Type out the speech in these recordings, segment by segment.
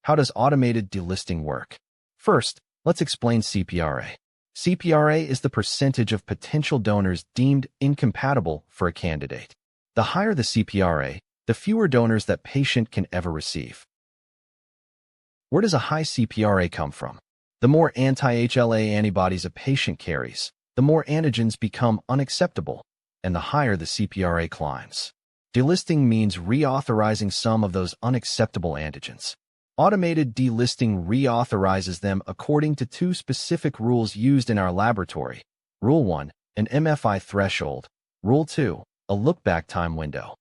How does automated delisting work? First, let's explain CPRA. CPRA is the percentage of potential donors deemed incompatible for a candidate. The higher the CPRA, the fewer donors that patient can ever receive. Where does a high CPRA come from? The more anti-HLA antibodies a patient carries, the more antigens become unacceptable, and the higher the CPRA climbs. Delisting means reauthorizing some of those unacceptable antigens. Automated delisting reauthorizes them according to two specific rules used in our laboratory. Rule 1, an MFI threshold. Rule 2, a look-back time window.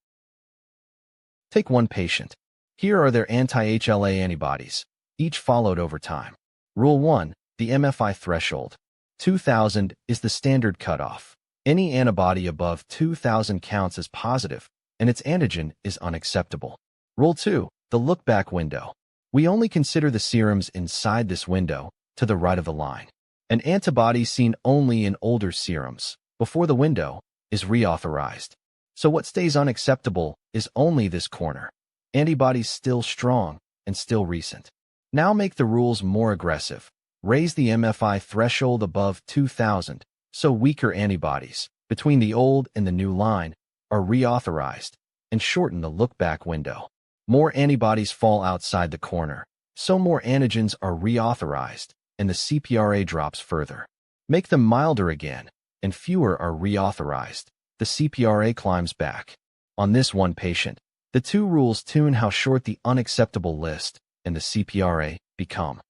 Take one patient. Here are their anti-HLA antibodies, each followed over time. Rule 1, the MFI threshold. 2,000 is the standard cutoff. Any antibody above 2,000 counts as positive, and its antigen is unacceptable. Rule 2, the look-back window. We only consider the serums inside this window, to the right of the line. An antibody seen only in older serums, before the window, is reauthorized. So what stays unacceptable is only this corner. Antibodies still strong and still recent. Now make the rules more aggressive. Raise the MFI threshold above 2,000, so weaker antibodies, between the old and the new line, are reauthorized, and shorten the look-back window. More antibodies fall outside the corner, so more antigens are reauthorized, and the CPRA drops further. Make them milder again, and fewer are reauthorized. The CPRA climbs back. On this one patient, the two rules tune how short the unacceptable list and the CPRA become.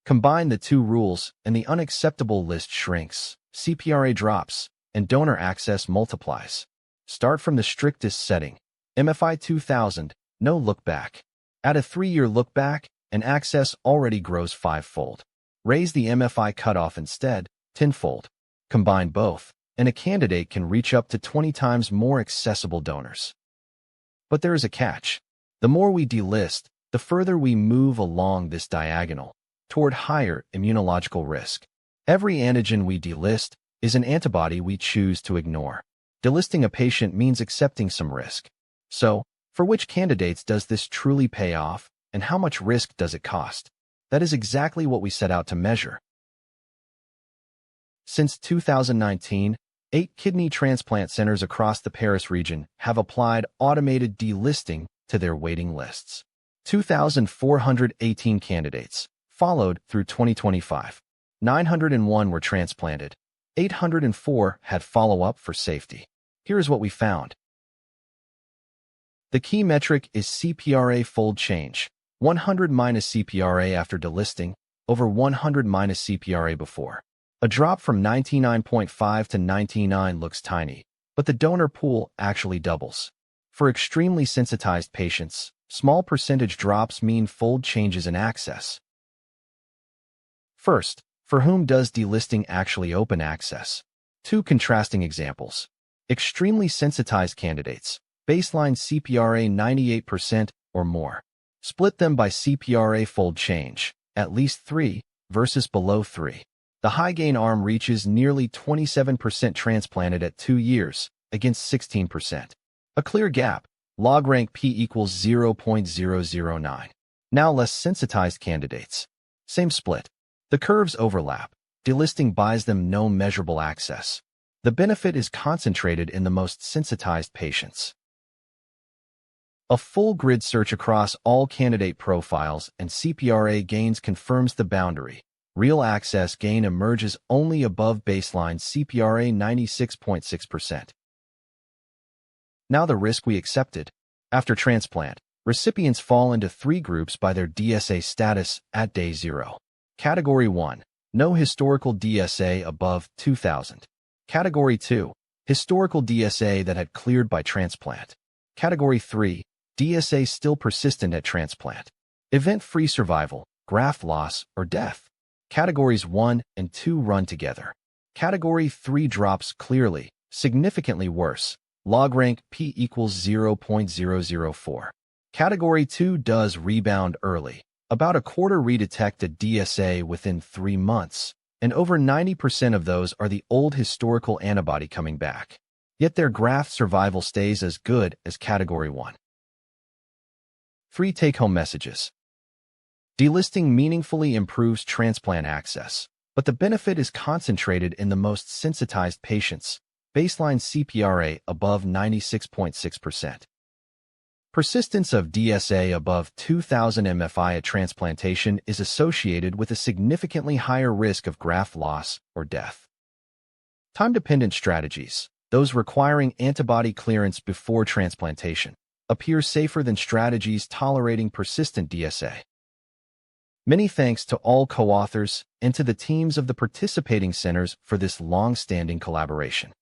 Combine the two rules, and the unacceptable list shrinks, CPRA drops, and donor access multiplies. Start from the strictest setting. MFI 2000, no look-back. Add a 3-year look-back, and access already grows 5-fold. Raise the MFI cutoff instead, 10-fold. Combine both, and a candidate can reach up to 20 times more accessible donors. But there is a catch. The more we delist, the further we move along this diagonal, toward higher immunological risk. Every antigen we delist is an antibody we choose to ignore. Delisting a patient means accepting some risk. So, for which candidates does this truly pay off, and how much risk does it cost? That is exactly what we set out to measure. Since 2019, 8 kidney transplant centers across the Paris region have applied automated delisting to their waiting lists. 2,418 candidates followed through 2025. 901 were transplanted. 804 had follow-up for safety. Here is what we found. The key metric is CPRA fold change. 100 minus CPRA after delisting, over 100 minus CPRA before. A drop from 99.5 to 99 looks tiny, but the donor pool actually doubles. For extremely sensitized patients, small percentage drops mean fold changes in access. First, for whom does delisting actually open access? Two contrasting examples. Extremely sensitized candidates, baseline CPRA 98% or more. Split them by CPRA fold change, at least 3 versus below 3. The high-gain arm reaches nearly 27% transplanted at 2 years, against 16%. A clear gap, log rank P equals 0.009. Now less sensitized candidates. Same split. The curves overlap. Delisting buys them no measurable access. The benefit is concentrated in the most sensitized patients. A full grid search across all candidate profiles and CPRA gains confirms the boundary. Real access gain emerges only above baseline CPRA 96.6%. Now the risk we accepted. After transplant, recipients fall into 3 groups by their DSA status at day 0. Category 1, no historical DSA above 2,000. Category 2, historical DSA that had cleared by transplant. Category 3, DSA still persistent at transplant. Event-free survival, graft loss, or death. Categories 1 and 2 run together. Category 3 drops clearly, significantly worse. Log rank P equals 0.004. Category 2 does rebound early. About a quarter redetect a DSA within 3 months, and over 90% of those are the old historical antibody coming back. Yet their graft survival stays as good as Category 1. 3 take-home messages. Delisting meaningfully improves transplant access, but the benefit is concentrated in the most sensitized patients, baseline CPRA above 96.6%. Persistence of DSA above 2,000 MFI at transplantation is associated with a significantly higher risk of graft loss or death. Time-dependent strategies, those requiring antibody clearance before transplantation, appear safer than strategies tolerating persistent DSA. Many thanks to all co-authors and to the teams of the participating centers for this long-standing collaboration.